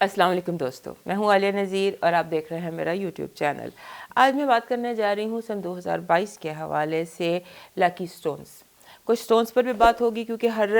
अस्सलाम वालेकुम दोस्तों, मैं हूँ आलिया नज़ीर और आप देख रहे हैं मेरा यूट्यूब चैनल। आज मैं बात करने जा रही हूँ सन 2022 के हवाले से लकी स्टोन्स। कुछ स्टोन्स पर भी बात होगी क्योंकि हर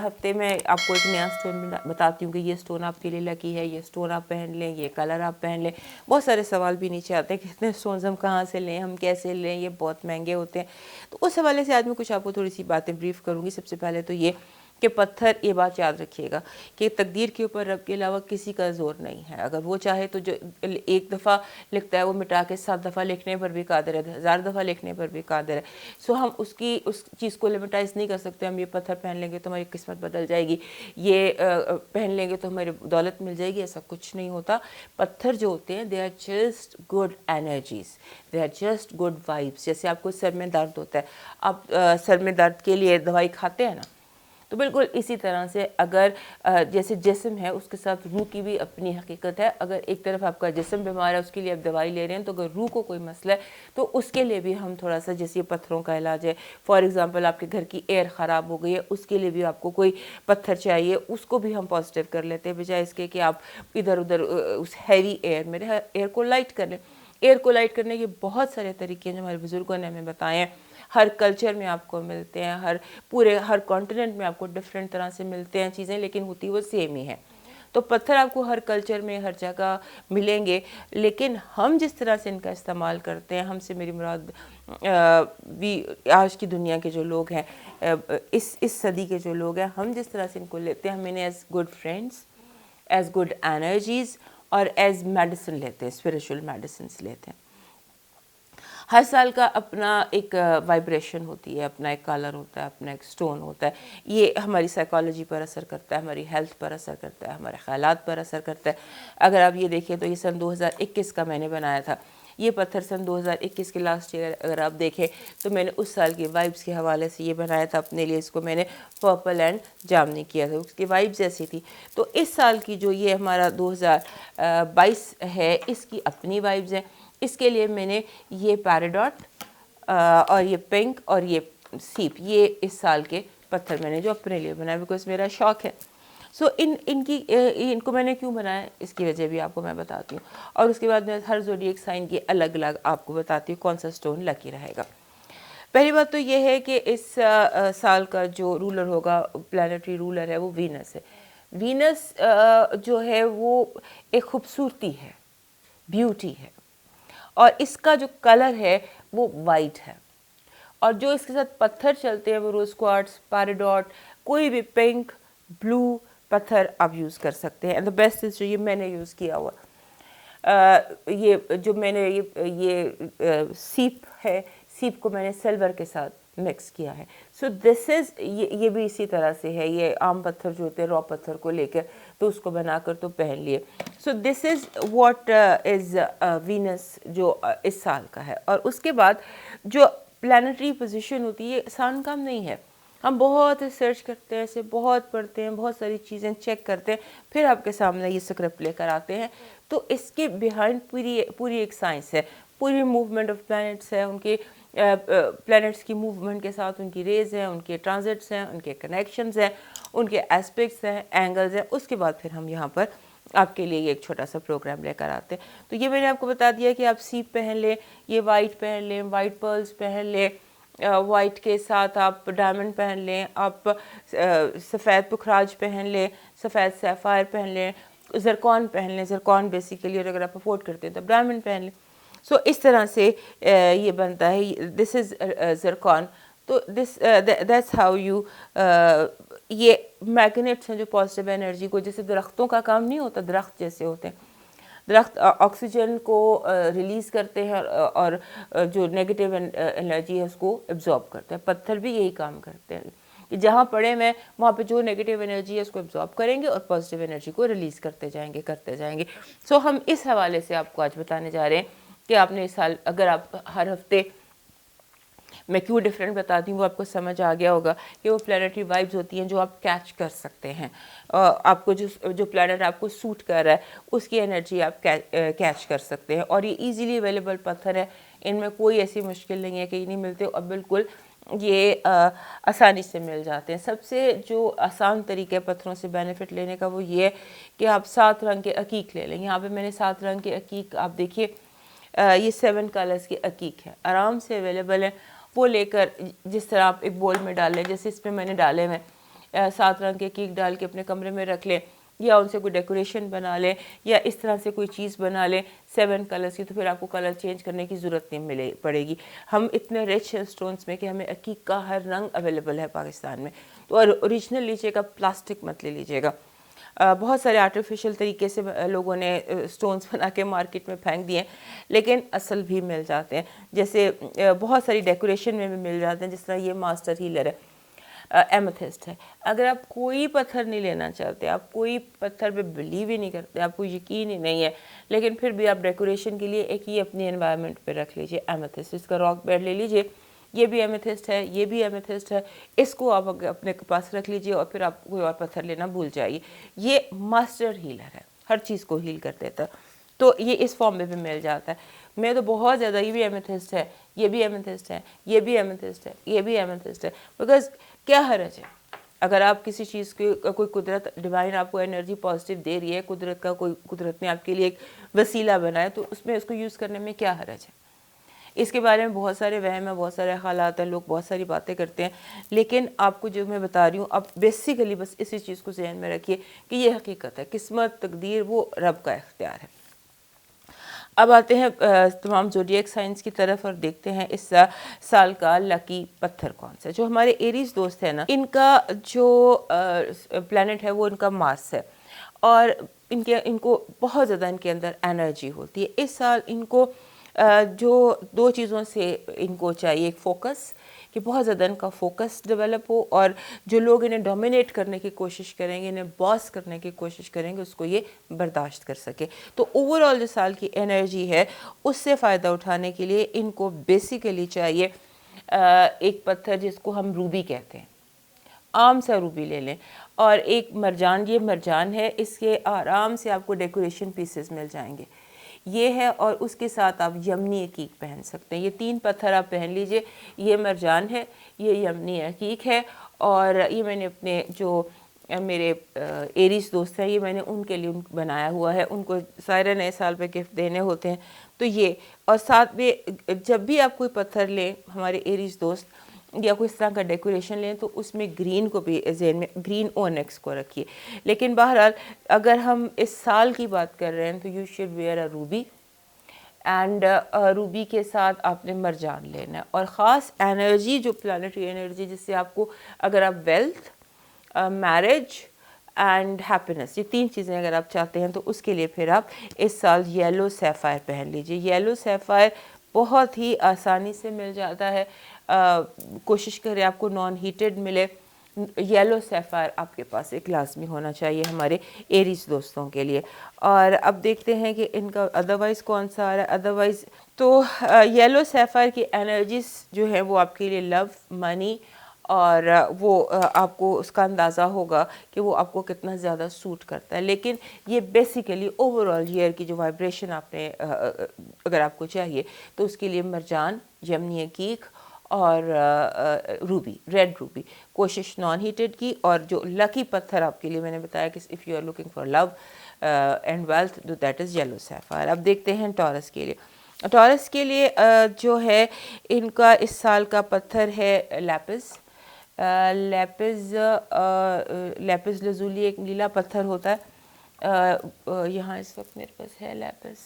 हफ्ते में आपको एक नया स्टोन बताती हूँ कि ये स्टोन आपके लिए लकी है, ये स्टोन आप पहन लें, ये कलर आप पहन लें। बहुत सारे सवाल भी नीचे आते हैं कि इतने स्टोन्स हम कहाँ से लें, हम कैसे लें, ये बहुत महंगे होते हैं। तो उस हवाले से आज मैं कुछ आपको थोड़ी सी बातें ब्रीफ करूँगी। सबसे पहले तो ये कि पत्थर, ये बात याद रखिएगा कि तकदीर के ऊपर रब के अलावा किसी का ज़ोर नहीं है। अगर वो चाहे तो जो एक दफ़ा लिखता है वो मिटा के 7 दफ़ा लिखने पर भी कादिर है, 1000 दफ़ा लिखने पर भी कादिर है। सो हम उस चीज़ को लिमिटाइज़ नहीं कर सकते। हम ये पत्थर पहन लेंगे तो हमारी किस्मत बदल जाएगी, ये पहन लेंगे तो हमारी दौलत मिल जाएगी, ऐसा कुछ नहीं होता। पत्थर जो होते हैं they are just good energies, they are just good vibes. जैसे आपको सर में दर्द होता है, आप सर में दर्द के लिए दवाई खाते हैं ना, तो बिल्कुल इसी तरह से अगर जैसे जिस्म है उसके साथ रूह की भी अपनी हकीकत है। अगर एक तरफ आपका जिस्म बीमार है उसके लिए आप दवाई ले रहे हैं, तो अगर रूह को कोई मसला है तो उसके लिए भी हम थोड़ा सा, जैसे पत्थरों का इलाज है। फॉर एग्ज़ाम्पल आपके घर की एयर ख़राब हो गई है, उसके लिए भी आपको कोई पत्थर चाहिए, उसको भी हम पॉजिटिव कर लेते हैं, बजाय इसके कि आप इधर उधर उस हैवी एयर में एयर को लाइट कर लें। एयर को लाइट करने के बहुत सारे तरीके हैं जो हमारे बुज़ुर्गों ने हमें बताए हैं। हर कल्चर में आपको मिलते हैं, हर कॉन्टिनेंट में आपको डिफरेंट तरह से मिलते हैं चीज़ें, लेकिन होती वो सेम ही है। तो पत्थर आपको हर कल्चर में हर जगह मिलेंगे, लेकिन हम जिस तरह से इनका इस्तेमाल करते हैं, हमसे मेरी मुराद भी आज की दुनिया के जो लोग हैं, इस सदी के जो लोग हैं, हम जिस तरह से इनको लेते हैं, हम इन्हें as good friends, as good energies और एज़ मेडिसिन लेते हैं, स्पिरिचुअल मेडिसिन लेते हैं। हर साल का अपना एक वाइब्रेशन होती है, अपना एक कलर होता है, अपना एक स्टोन होता है। ये हमारी साइकोलॉजी पर असर करता है, हमारी हेल्थ पर असर करता है, हमारे ख़यालात पर असर करता है। अगर आप ये देखें तो ये सन 2021 का मैंने बनाया था। ये पत्थर सन 2021 के लास्ट ईयर अगर आप देखें तो मैंने उस साल की वाइब्स के हवाले से ये बनाया था अपने लिए। इसको मैंने पर्पल एंड जामनी किया था, उसकी वाइब्स ऐसी थी। तो इस साल की जो ये हमारा 2022 है, इसकी अपनी वाइब्स हैं। इसके लिए मैंने ये पैराडॉट और ये पिंक और ये सीप, ये इस साल के पत्थर मैंने जो अपने लिए बनाए, बिकॉज मेरा शौक़ है। सो इनको मैंने क्यों बनाया, इसकी वजह भी आपको मैं बताती हूँ। और उसके बाद मैं हर ज़ोडिएक साइन की अलग अलग आपको बताती हूँ कौन सा स्टोन लकी रहेगा। पहली बात तो ये है कि इस साल का जो रूलर होगा, प्लानिटरी रूलर है, वो वीनस है। वीनस जो है वो एक खूबसूरती है, ब्यूटी है, और इसका जो कलर है वो वाइट है। और जो इसके साथ पत्थर चलते हैं वो रोज़ क्वार्ट्स, पैराडॉट, कोई भी पिंक, ब्लू पत्थर आप यूज़ कर सकते हैं। एंड द बेस्ट इज़ जो ये मैंने यूज़ किया हुआ, ये जो मैंने ये सीप है, सीप को मैंने सिल्वर के साथ मिक्स किया है। सो दिस इज़ ये भी इसी तरह से है। ये आम पत्थर जो होते हैं, रॉ पत्थर को लेकर तो उसको बनाकर तो पहन लिए। So this is what is Venus जो इस साल का है। और उसके बाद जो प्लानिटरी पोजीशन होती है, ये आसान काम नहीं है। हम बहुत रिसर्च करते हैं, ऐसे बहुत पढ़ते हैं, बहुत सारी चीज़ें चेक करते हैं, फिर आपके सामने ये स्क्रिप्ट लेकर आते हैं। तो इसके बिहाइंड पूरी एक साइंस है, पूरी मूवमेंट ऑफ प्लैनेट्स है, उनके प्लैनेट्स की मूवमेंट के साथ उनकी रेज हैं, उनके ट्रांजिट्स हैं, उनके कनेक्शंस हैं, उनके एस्पेक्ट्स हैं, एंगल्स हैं। उसके बाद फिर हम यहाँ पर आपके लिए एक छोटा सा प्रोग्राम लेकर आते हैं। तो ये मैंने आपको बता दिया कि आप सीप पहन लें, ये वाइट पहन लें, वाइट पर्ल्स पहन लें, वाइट के साथ आप डायमंड पहन लें, आप सफ़ेद पुखराज पहन लें, सफ़ेद सैफ़ायर पहन लें, ज़रकॉन पहन लें। ज़रकॉन बेसिकली अगर आप अफोर्ड करते हैं तो डायमंड पहन लें। सो इस तरह से ये बनता है, दिस इज़ ज़रकॉन। तो दैट्स हाउ यू, ये मैग्नेट्स हैं जो पॉजिटिव एनर्जी को, जैसे दरख्तों का काम नहीं होता, दरख्त जैसे होते हैं, दरख्त ऑक्सीजन को रिलीज़ करते हैं और जो नेगेटिव एनर्जी है उसको एब्जॉर्ब करते हैं। पत्थर भी यही काम करते हैं कि जहाँ पड़े हैं वहाँ पे जो नेगेटिव एनर्जी है उसको एब्जॉर्ब करेंगे और पॉजिटिव एनर्जी को रिलीज़ करते जाएंगे। सो हम इस हवाले से आपको आज बताने जा रहे हैं कि आपने इस साल, अगर आप हर हफ्ते, मैं क्यों डिफरेंट बताती हूँ वो आपको समझ आ गया होगा कि वो प्लानिटरी वाइब्स होती हैं जो आप कैच कर सकते हैं। आपको जो प्लानट आपको सूट कर रहा है उसकी एनर्जी आप कैच कर सकते हैं। और ये इजीली अवेलेबल पत्थर है, इनमें कोई ऐसी मुश्किल नहीं है कि ये नहीं मिलते। और बिल्कुल ये आसानी से मिल जाते हैं। सबसे जो आसान तरीका है पत्थरों से बेनिफिट लेने का वो ये है कि आप 7 रंग के अकीक ले लें। यहाँ पे मैंने 7 रंग के अकीक, आप देखिए ये 7 कलर्स के अकीक है, आराम से अवेलेबल है। वो लेकर जिस तरह आप एक बोल में डाल लें, जैसे इसमें मैंने डाले हुए 7 रंग के अकीक डाल के अपने कमरे में रख लें, या उनसे कोई डेकोरेशन बना लें, या इस तरह से कोई चीज़ बना लें 7 कलर्स की, तो फिर आपको कलर चेंज करने की ज़रूरत नहीं मिले पड़ेगी। हम इतने रिच हैं स्टोन्स में कि हमें अकीक का हर रंग अवेलेबल है पाकिस्तान में। तो और ओरिजिनल लीजिएगा, प्लास्टिक मत ले लीजिएगा। बहुत सारे आर्टिफिशियल तरीके से लोगों ने स्टोन्स बना के मार्केट में फेंक दिए, लेकिन असल भी मिल जाते हैं। जैसे बहुत सारी डेकोरेशन में भी मिल जाते हैं, जिस तरह ये मास्टर हीलर है, एमेथिस्ट है। अगर आप कोई पत्थर नहीं लेना चाहते, आप कोई पत्थर पे बिलीव ही नहीं करते, आपको यकीन ही नहीं है, लेकिन फिर भी आप डेकोरेशन के लिए एक ये अपनी एनवायरनमेंट पे रख लीजिए एमेथिस्ट। इसका रॉक बेड ले लीजिए, ये भी एमेथिस्ट है, ये भी एमेथिस्ट है, इसको आप अपने पास रख लीजिए और फिर आप कोई और पत्थर लेना भूल जाइए। ये मास्टर हीलर है, हर चीज़ को हील कर देता है। तो ये इस फॉर्म में भी मिल जाता है। मैं तो बहुत ज़्यादा, ये भी एमेथिस्ट है, ये भी एमेथिस्ट है, ये भी एमेथिस्ट है, ये भी एमेथिस्ट है, बिकॉज क्या हर्ज है अगर आप किसी चीज़ की कोई कुदरत, डिवाइन आपको एनर्जी पॉजिटिव दे रही है, कुदरत ने आपके लिए एक वसीला बनाया, तो उसमें उसको यूज़ करने में क्या हर्ज है। इसके बारे में बहुत सारे वहम है, बहुत सारे ख्यालात हैं, लोग बहुत सारी बातें करते हैं, लेकिन आपको जो मैं बता रही हूँ, आप बेसिकली बस इसी चीज़ को जहन में रखिए कि ये हकीकत है, किस्मत, तकदीर वो रब का इख्तियार है। अब आते हैं तमाम ज़ोडिएक साइंस की तरफ और देखते हैं इस साल का लकी पत्थर कौन सा है। जो हमारे एरीज दोस्त हैं ना, इनका जो प्लैनेट है वो इनका मार्स है, और इनको बहुत ज़्यादा इनके अंदर एनर्जी होती है। इस साल इनको जो 2 चीज़ों से इनको चाहिए, एक फोकस, कि बहुत ज़्यादा इनका फोकस डेवलप हो, और जो लोग इन्हें डोमिनेट करने की कोशिश करेंगे, इन्हें बॉस करने की कोशिश करेंगे, उसको ये बर्दाश्त कर सके। तो ओवरऑल जो साल की एनर्जी है उससे फ़ायदा उठाने के लिए इनको बेसिकली चाहिए एक पत्थर जिसको हम रूबी कहते हैं, आम सा रूबी ले लें, और एक मरजान, ये मरजान है, इसके आराम से आपको डेकोरेशन पीसेस मिल जाएंगे, ये है, और उसके साथ आप यमनी अकीक पहन सकते हैं। ये 3 पत्थर आप पहन लीजिए, ये मरजान है, ये यमनी अकीक है, और ये मैंने अपने जो मेरे एरीज दोस्त हैं, ये मैंने उनके लिए बनाया हुआ है, उनको सारे नए साल पे गिफ्ट देने होते हैं, तो ये। और साथ में जब भी आप कोई पत्थर लें हमारे एरीज दोस्त, या कोई इस तरह का डेकोरेशन लें, तो उसमें ग्रीन को भी ज़हन में, ग्रीन ओनेक्स को रखिए। लेकिन बहरहाल अगर हम इस साल की बात कर रहे हैं तो you should wear a ruby, and ruby के साथ आपने मरजान लेना है, और ख़ास एनर्जी जो प्लानिटरी एनर्जी, जिससे आपको, अगर आप वेल्थ, मैरिज एंड हैप्पीनेस, ये 3 चीज़ें अगर आप चाहते हैं, तो उसके लिए फिर आप इस साल येलो सैफ़ायर पहन लीजिए। येलो सैफ़ायर बहुत ही आसानी से मिल जाता है, कोशिश करें आपको नॉन हीटेड मिले। येलो सैफ़ायर आपके पास एक लाजमी होना चाहिए हमारे एरीज दोस्तों के लिए। और अब देखते हैं कि इनका अदरवाइज़ कौन सा आ रहा है। अदरवाइज़ तो येलो सैफ़ायर की एनर्जीज जो है वो आपके लिए लव, मनी, और वो आपको उसका अंदाज़ा होगा कि वो आपको कितना ज़्यादा सूट करता है। लेकिन ये बेसिकली ओवरऑल ईयर की जो वाइब्रेशन आपने अगर आपको चाहिए, तो उसके लिए मरजान, यमनी अकीक और रूबी, रेड रूबी, कोशिश नॉन हीटेड की। और जो लकी पत्थर आपके लिए मैंने बताया कि if you are looking for love and wealth, that is yellow sapphire. अब देखते हैं टॉरस के लिए। टॉरस के लिए जो है इनका इस साल का पत्थर है लैपिस। लैपिस लजुली एक नीला पत्थर होता है। यहाँ इस वक्त मेरे पास है लैपिस,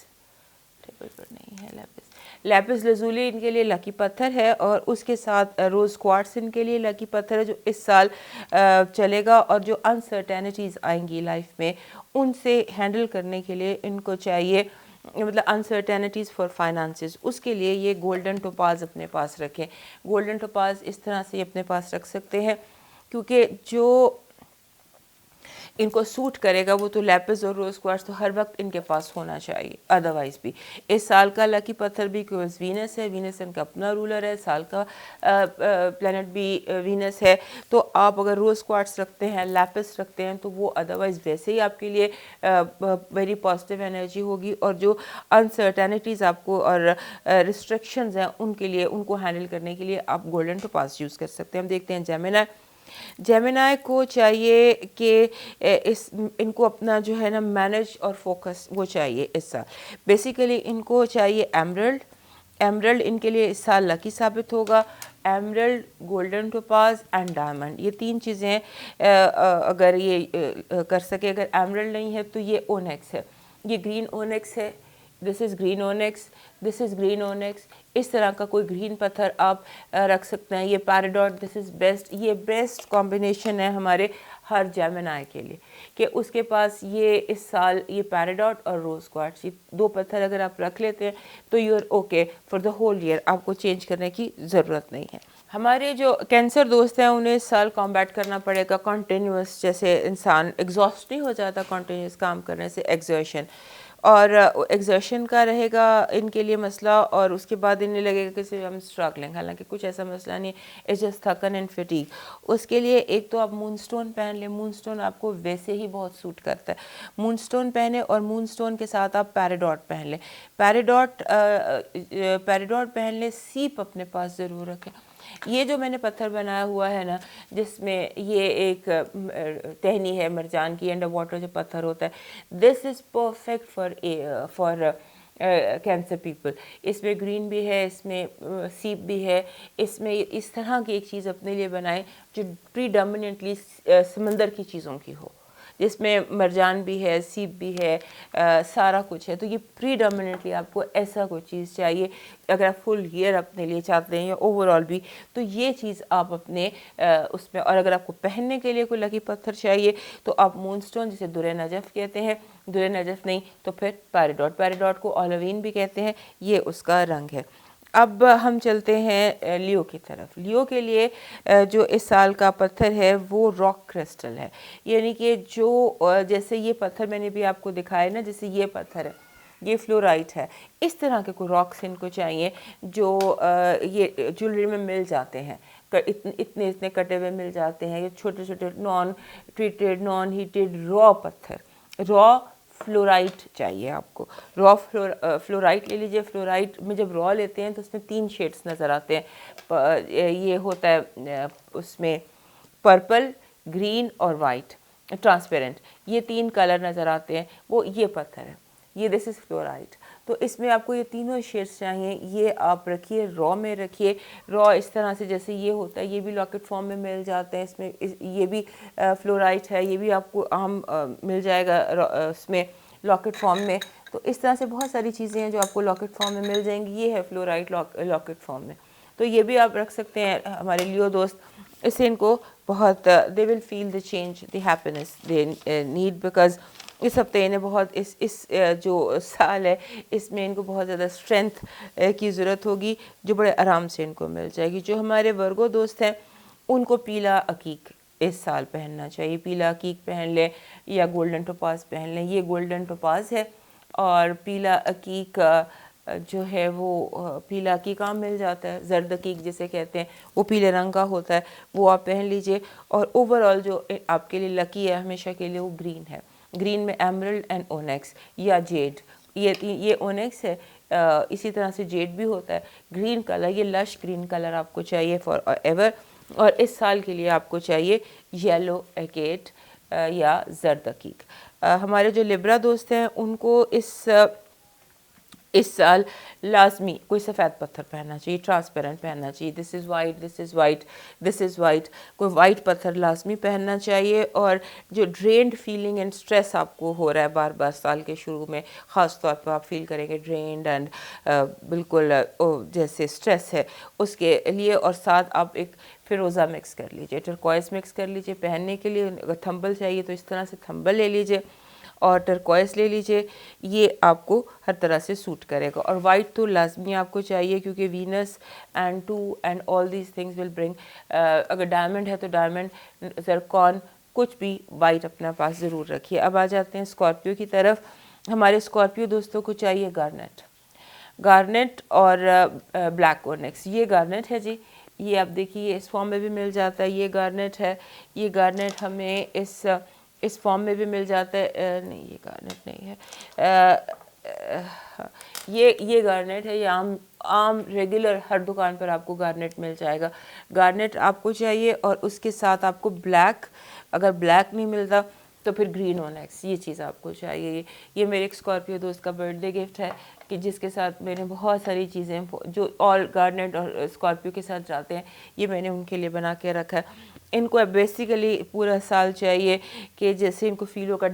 टेबल पर नहीं है लैपिस। लैपिस लजुली इनके लिए लकी पत्थर है, और उसके साथ रोज़ क्वार्ट्स इनके लिए लकी पत्थर है, जो इस साल चलेगा। और जो अनसर्टेनिटीज़ आएंगी लाइफ में, उनसे हैंडल करने के लिए इनको चाहिए, मतलब अनसर्टेनिटीज़ फॉर फाइनेंसेस, उसके लिए ये गोल्डन टोपाज अपने पास रखें। गोल्डन टोपाज इस तरह से अपने पास रख सकते हैं, क्योंकि जो इनको सूट करेगा वो तो लैपिस और रोज़ क्वार्ट्ज तो हर वक्त इनके पास होना चाहिए। अदरवाइज़ भी इस साल का लकी पत्थर भी क्योंकि वीनस है, वीनस इनका अपना रूलर है, साल का प्लैनेट भी वीनस है। तो आप अगर रोज़ क्वार्ट्ज रखते हैं, लैपिस रखते हैं, तो वो अदरवाइज़ वैसे ही आपके लिए वेरी पॉजिटिव एनर्जी होगी। और जो अनसर्टेनिटीज़ आपको और रिस्ट्रिक्शंस हैं उनके लिए, उनको हैंडल करने के लिए आप गोल्डन टोपाज यूज़ कर सकते हैं। हम देखते हैं जेमिनाई को चाहिए कि इनको अपना जो है ना मैनेज और फोकस वो चाहिए इस साल। बेसिकली इनको चाहिए एमरल्ड इनके लिए इस साल लकी साबित होगा। Emerald, golden topaz and diamond, ये 3 चीज़ें अगर ये कर सके। अगर एमरल्ड नहीं है तो ये ओनेक्स है, ये ग्रीन ओनेक्स है, this is green ओनेक्स, this is green ओनेक्स। इस तरह का कोई ग्रीन पत्थर आप रख सकते हैं। ये पैराडॉट, दिस इज़ बेस्ट, ये बेस्ट कॉम्बिनेशन है हमारे हर जेमिनाई के लिए कि उसके पास ये इस साल ये पैराडॉट और रोज़ क्वार्ट्ज, ये 2 पत्थर अगर आप रख लेते हैं तो you are okay for the whole year, आपको चेंज करने की ज़रूरत नहीं है। हमारे जो कैंसर दोस्त हैं उन्हें इस साल कॉम्बैट करना पड़ेगा कंटिन्यूस, जैसे इंसान एग्जॉस्ट नहीं हो जाता कंटिन्यूस काम करने से, एक्सर्शन और एग्जर्शन का रहेगा इनके लिए मसला। और उसके बाद इन्हें लगेगा कि सिर्फ हम स्ट्रगलिंग, हालांकि कुछ ऐसा मसला नहीं, इट्स जस्ट थकन एंड फटीग। उसके लिए एक तो आप मूनस्टोन पहन लें, मूनस्टोन आपको वैसे ही बहुत सूट करता है, मूनस्टोन पहने और मूनस्टोन के साथ आप पैराडॉट पहन लें। पैराडॉट पहन लें, सीप अपने पास ज़रूर रखें। ये जो मैंने पत्थर बनाया हुआ है ना, जिसमें ये एक टहनी है मरजान की, अंडर वाटर जो पत्थर होता है, this is perfect for cancer people. इसमें ग्रीन भी है, इसमें सीप भी है, इसमें इस तरह की एक चीज़ अपने लिए बनाएं जो प्रीडोमिनेंटली समंदर की चीज़ों की हो, जिसमें मरजान भी है, सीप भी है, सारा कुछ है। तो ये प्रीडोमिनेंटली आपको ऐसा कोई चीज़ चाहिए अगर आप फुल ईयर अपने लिए चाहते हैं या ओवरऑल भी, तो ये चीज़ आप अपने उसमें। और अगर आपको पहनने के लिए कोई लकी पत्थर चाहिए तो आप मूनस्टोन, जिसे दुरे नजफ़ कहते हैं, दुरे नजफ़ नहीं तो फिर पैराडॉट को ओलिविन भी कहते हैं, ये उसका रंग है। अब हम चलते हैं लियो की तरफ। लियो के लिए जो इस साल का पत्थर है वो रॉक क्रिस्टल है, यानी कि जो जैसे ये पत्थर मैंने भी आपको दिखाया ना, जैसे ये पत्थर है, ये फ्लोराइट है, इस तरह के कोई रॉक्स इनको चाहिए जो ये ज्वेलरी में मिल जाते हैं, इतने कटे हुए मिल जाते हैं। ये छोटे छोटे non treated, non heated raw पत्थर, रॉ फ्लोराइट चाहिए आपको। रॉ फ्लोराइट ले लीजिए। फ्लोराइट में जब रॉ लेते हैं तो उसमें 3 शेड्स नज़र आते हैं। ये होता है उसमें पर्पल, ग्रीन और वाइट, ट्रांसपेरेंट, ये 3 कलर नज़र आते हैं। वो ये पत्थर है, ये दिस इज़ फ्लोराइट। तो इसमें आपको ये तीनों शेड्स चाहिए, ये आप रखिए, रॉ में रखिए। रॉ इस तरह से जैसे ये होता है, ये भी लॉकेट फॉर्म में मिल जाते हैं। इसमें ये भी फ्लोराइट है, ये भी आपको आम मिल जाएगा इसमें लॉकेट फॉर्म में। तो इस तरह से बहुत सारी चीज़ें हैं जो आपको लॉकेट फॉर्म में मिल जाएंगी। ये है फ्लोराइट लॉकेट फॉर्म में, तो ये भी आप रख सकते हैं हमारे लियो दोस्त। इससे इनको बहुत they will feel the change, the happiness they need, because इस हफ्ते इन्हें बहुत इस जो साल है इसमें इनको बहुत ज़्यादा स्ट्रेंथ की ज़रूरत होगी, जो बड़े आराम से इनको मिल जाएगी। जो हमारे वर्गो दोस्त हैं उनको पीला अकीक इस साल पहनना चाहिए, पीला अकीक पहन लें या गोल्डन टोपाज पहन लें। ये गोल्डन टोपाज है और पीला अकीक जो है वो पीला अकीक आम मिल जाता है, जर्द अकीक जिसे कहते हैं, वो पीले रंग का होता है, वो आप पहन लीजिए। और ओवरऑल जो आपके लिए लकी है हमेशा के लिए वो ग्रीन है। ग्रीन में एमरल्ड एंड ओनेक्स या जेड, ये ओनेक्स है, इसी तरह से जेड भी होता है। ग्रीन कलर, ये लश ग्रीन कलर आपको चाहिए फॉर एवर। और इस साल के लिए आपको चाहिए येलो एकेट या जर्द अकीक। हमारे जो लिब्रा दोस्त हैं उनको इस साल लाजमी कोई सफ़ेद पत्थर पहनना चाहिए, ट्रांसपेरेंट पहनना चाहिए। This is white, this is white, this is white, कोई वाइट पत्थर लाजमी पहनना चाहिए। और जो ड्रेन्ड फीलिंग एंड स्ट्रेस आपको हो रहा है बार बार साल के शुरू में, ख़ास तौर पर आप फील करेंगे ड्रेन्ड एंड बिल्कुल जैसे स्ट्रेस है उसके लिए। और साथ आप एक फिरोज़ा मिक्स कर लीजिए, टर्कोइस मिक्स कर लीजिए पहनने के लिए। अगर थंबल चाहिए तो इस तरह से थंबल ले लीजिए और टर्कोइस ले लीजिए, ये आपको हर तरह से सूट करेगा। और वाइट तो लाजमी आपको चाहिए क्योंकि Venus and all these things will bring. अगर डायमंड है तो डायमंड, जरकॉन, कुछ भी वाइट अपने पास ज़रूर रखिए। अब आ जाते हैं स्कॉर्पियो की तरफ। हमारे स्कॉर्पियो दोस्तों को चाहिए गार्नेट, गार्नेट और ब्लैक ओनिक्स। ये गार्नेट है जी, ये आप देखिए इस फॉर्म में भी मिल जाता है, ये गार्नेट है। ये गार्नेट हमें इस फॉर्म में भी मिल जाता है, नहीं ये गार्नेट नहीं है, ये गार्नेट है। ये आम रेगुलर हर दुकान पर आपको गार्नेट मिल जाएगा। गार्नेट आपको चाहिए और उसके साथ आपको ब्लैक, अगर ब्लैक नहीं मिलता तो फिर ग्रीन ओनिक्स, ये चीज़ आपको चाहिए। ये मेरे एक स्कॉर्पियो दोस्त का बर्थडे गिफ्ट है कि जिसके साथ मैंने बहुत सारी चीज़ें जो और गार्नेट और स्कॉर्पियो के साथ जाते हैं, ये मैंने उनके लिए बना के रखा है। इनको बेसिकली पूरा साल चाहिए कि जैसे इनको फील होगा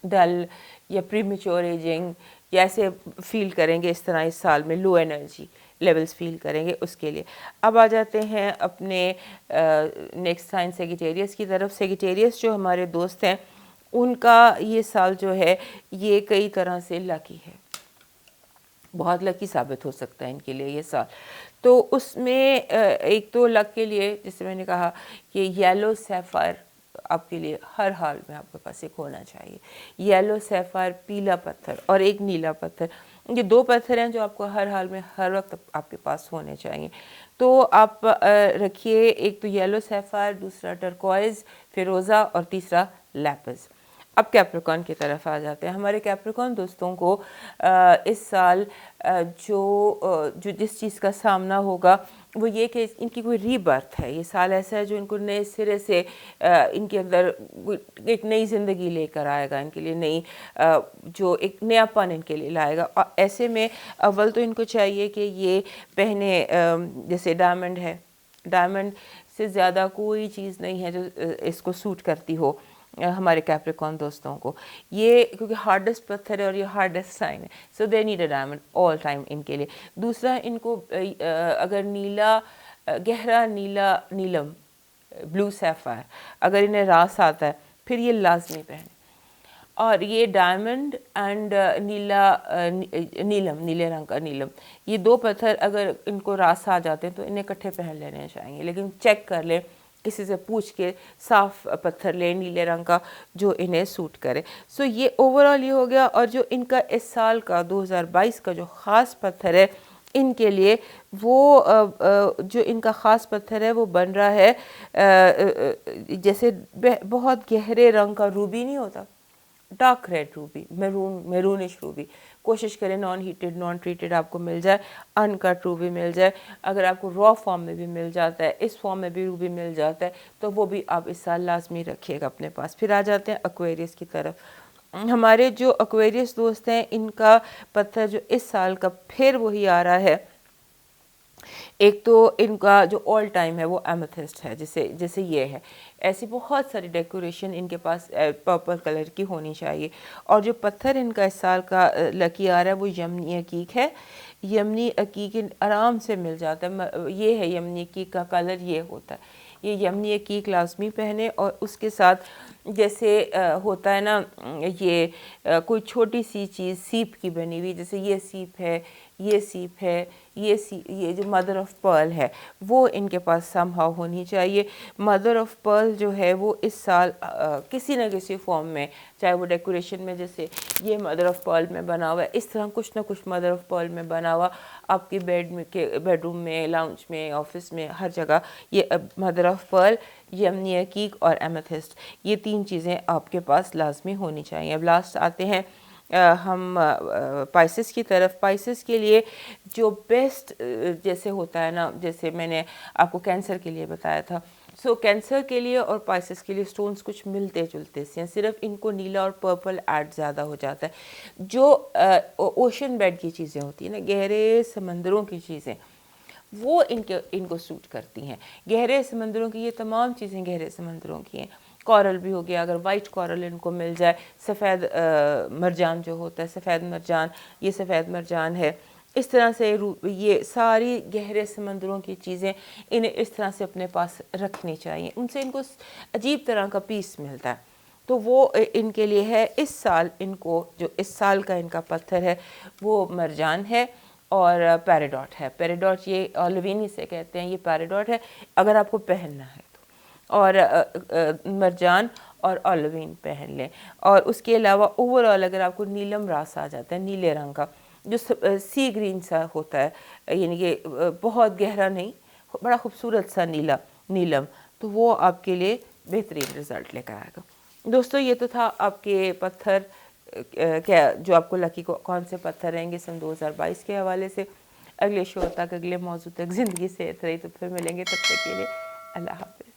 डल या प्रीमेच्योर एजिंग, या ऐसे फील करेंगे इस तरह, इस साल में लो एनर्जी लेवल्स फील करेंगे, उसके लिए। अब आ जाते हैं अपने नेक्स्ट साइन सेजिटेरियस की तरफ। सेजिटेरियस जो हमारे दोस्त हैं, उनका ये साल जो है ये कई तरह से लकी है, बहुत लकी साबित हो सकता है इनके लिए ये साल। तो उसमें एक तो लक के लिए, जैसे मैंने कहा कि येलो सैफायर आपके लिए हर हाल में आपके पास एक होना चाहिए। येलो सैफायर, पीला पत्थर और एक नीला पत्थर, ये दो पत्थर हैं जो आपको हर हाल में हर वक्त आपके पास होने चाहिए। तो आप रखिए, एक तो येलो सैफायर, दूसरा टर्कोइज, फिरोज़ा और तीसरा लैपिस। अब कैप्रिकॉर्न की तरफ आ जाते हैं। हमारे कैप्रिकॉर्न दोस्तों को इस साल जो जिस चीज़ का सामना होगा वो ये कि इनकी कोई रीबर्थ है। ये साल ऐसा है जो इनको नए सिरे से इनके अंदर एक नई ज़िंदगी लेकर आएगा, इनके लिए नई जो एक नयापन इनके लिए लाएगा। और ऐसे में अव्वल तो इनको चाहिए कि ये पहने, जैसे डायमंड है, डायमंड से ज़्यादा कोई चीज़ नहीं है जो इसको सूट करती हो हमारे कैप्रिकॉर्न दोस्तों को। ये क्योंकि हार्डेस्ट पत्थर है और ये हार्डेस्ट साइन है, so they need a diamond all time इनके लिए। दूसरा, इनको अगर नीला, गहरा नीला नीलम, ब्लू सैफायर अगर इन्हें रास आता है, फिर ये लाजमी पहने। और ये डायमंड एंड नीलम, नीले रंग का नीलम, ये दो पत्थर अगर इनको रास आ जाते हैं तो इन्हें इकट्ठे पहन लेने चाहिए, लेकिन चेक कर ले, किसी से पूछ के साफ पत्थर ले नीले रंग का जो इन्हें सूट करे। सो ये ओवरऑल ये हो गया। और जो इनका इस साल का 2022 का जो ख़ास पत्थर है इनके लिए, वो जो इनका ख़ास पत्थर है वो बन रहा है जैसे बहुत गहरे रंग का रूबी नहीं होता, dark red Ruby, maroonish Ruby. कोशिश करें नॉन हीटेड, नॉन ट्रीटेड आपको मिल जाए, अनकट रूबी मिल जाए। अगर आपको रॉ फॉर्म में भी मिल जाता है, इस फॉर्म में भी रूबी मिल जाता है, तो वो भी आप इस साल लाजमी रखिएगा अपने पास। फिर आ जाते हैं एक्वेरियस की तरफ। हमारे जो एक्वेरियस दोस्त हैं, इनका पत्थर जो इस साल का फिर वही आ रहा है। एक तो इनका जो ऑल टाइम है वो एमेथिस्ट है, जैसे ये है। ऐसी बहुत सारी डेकोरेशन इनके पास पर्पल कलर की होनी चाहिए। और जो पत्थर इनका इस साल का लकी आ रहा है वो यमनी अकीक है। यमनी अकीक आराम से मिल जाता है, ये है यमनी अकीक का कलर, ये होता है। ये यमनी अकीक लाजमी पहने। और उसके साथ जैसे होता है ना, ये कोई छोटी सी चीज़ सीप की बनी हुई, जैसे ये सीप है, ये सीप है, ये जो मदर ऑफ पर्ल है वो इनके पास समहाउ होनी चाहिए। मदर ऑफ पर्ल जो है वो इस साल किसी न किसी फॉर्म में, चाहे वो डेकोरेशन में जैसे ये मदर ऑफ पर्ल में बना हुआ है, इस तरह कुछ ना कुछ मदर ऑफ पर्ल में बना हुआ आपके बेडरूम में, लाउंज में, ऑफिस में, हर जगह ये मदर ऑफ पर्ल, यमनी अकीक और एमेथिस्ट, ये तीन चीज़ें आपके पास लाजमी होनी चाहिए। अब लास्ट आते हैं हम पाइसेस की तरफ। पाइसेस के लिए जो बेस्ट जैसे होता है ना, जैसे मैंने आपको कैंसर के लिए बताया था, सो कैंसर के लिए और पाइसेस के लिए स्टोन्स कुछ मिलते जुलते से हैं, सिर्फ इनको नीला और पर्पल ऐड ज़्यादा हो जाता है। जो ओशन बेड की चीज़ें होती हैं ना, गहरे समंदरों की चीज़ें, वो इनको सूट करती हैं। गहरे समंदरों की ये तमाम चीज़ें गहरे समंदरों की हैं। कॉरल भी हो गया, अगर वाइट कॉरल इनको मिल जाए, सफ़ेद मरजान जो होता है, सफ़ेद मरजान, ये सफ़ेद मरजान है, इस तरह से ये सारी गहरे समंदरों की चीज़ें इन्हें इस तरह से अपने पास रखनी चाहिए। उनसे इनको अजीब तरह का पीस मिलता है, तो वो इनके लिए है। इस साल इनको जो इस साल का इनका पत्थर है वो मरजान है और पैराडॉट है। पैराडॉट ये ओलिविनी से कहते हैं, ये पैराडॉट है अगर आपको पहनना है। और मरजान और ओलिविन पहन लें। और उसके अलावा ओवरऑल अगर आपको नीलम रास आ जाता है, नीले रंग का जो सी ग्रीन सा होता है, यानी कि बहुत गहरा नहीं, बड़ा खूबसूरत सा नीलम, तो वो आपके लिए बेहतरीन रिज़ल्ट लेकर आएगा। दोस्तों ये तो था आपके पत्थर, क्या जो आपको लकी को कौन से पत्थर रहेंगे सन 2022 के हवाले से। अगले शो तक, अगले मौजू तक ज़िंदगी सेहत रही तो फिर मिलेंगे, तब तक के लिए अल्लाह हाफ़िज़।